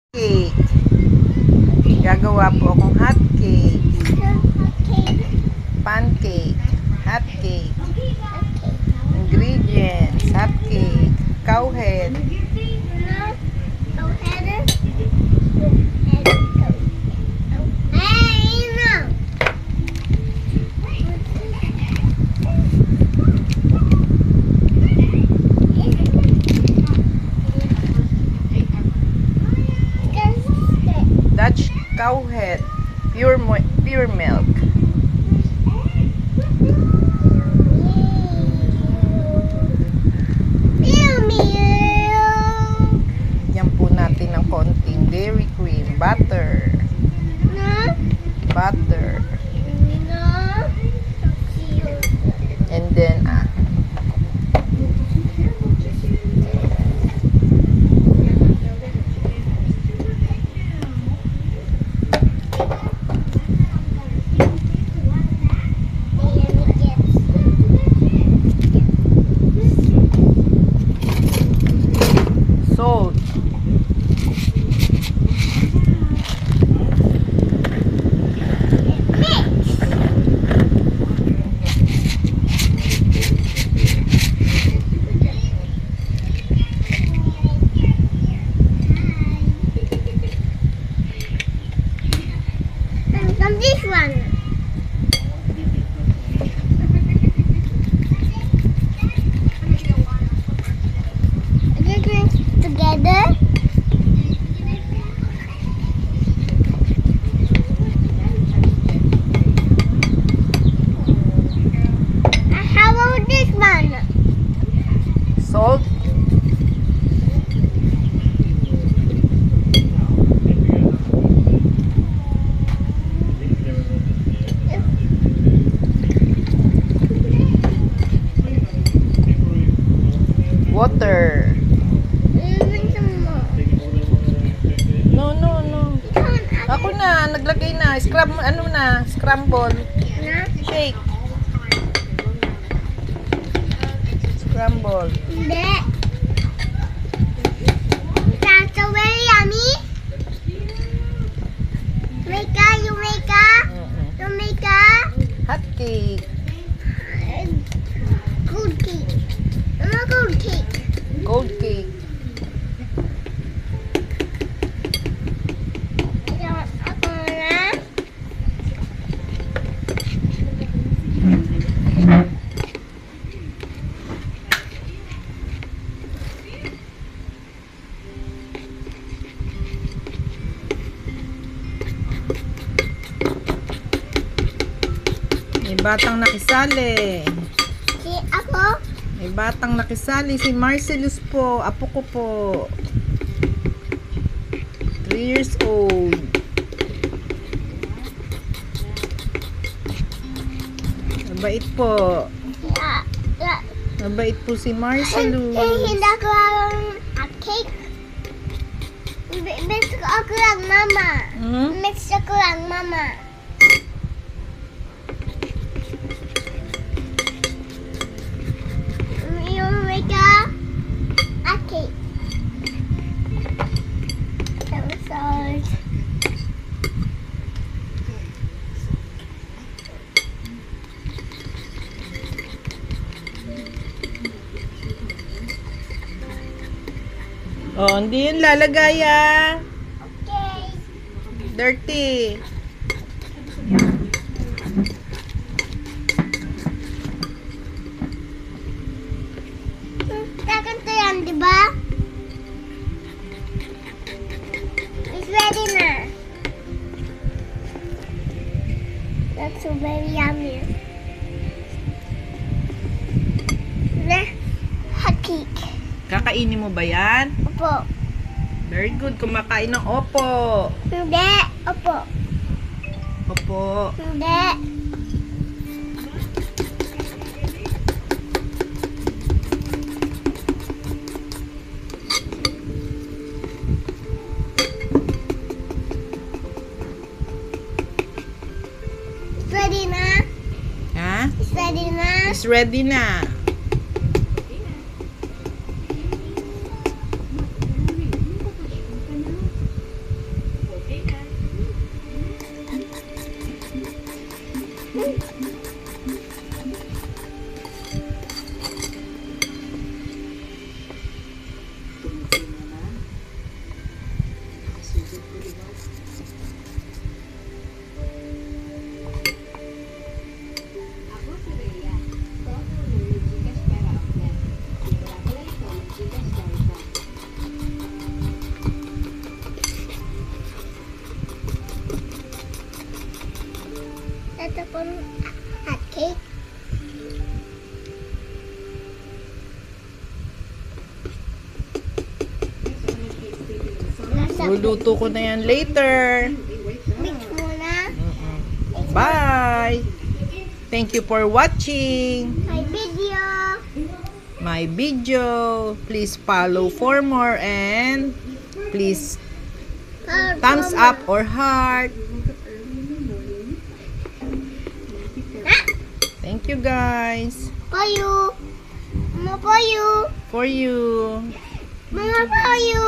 Cake. Gagawa po akong hot cake. Pancake. Hot cake. Ingredients. Hot cake. Cow head. Dutch cow head. Pure milk. Yan po natin ng konting dairy cream. Butter. Butter. And then, salt. This one. Are they going together? How about this one? Salt. Water. No. Ako na, naglagay na. Scramble. Shake. Scramble. Hindi. That's so very yummy. You make Hot cake. good cake. Good cake. Gold cake. Ako na. May batang nakisali. Si ako. May batang nakisali. Si Marcelus po. Apo ko po. 3 years old. Mabait po. Mabait po si Marcelus. Hindi ko a cake. Mix ako lang mama. Mix ako lang mama. You make a cake. Salt. Oh, hindi yun lalagay Okay. Dirty. Kakanto yan, di ba? It's ready na. That's so very yummy. Hot cake. Kakainin mo ba yan? Opo. Very good. Kumakain ng opo. Hindi. Opo. Opo. Hindi. Ready na? Ha? It's ready na? It's ready na. Ako si Rhea. Toto ng Gcash pera update. Wala pala ito ng Gcash chargeback. Ito pong hot cake. Nasa Luluto ko na yan later. mix muna. Bye! Thank you for watching My video. my video. Please follow for more and please thumbs up or heart. Thank you guys. For you. Mama for you. For you. Mama for you.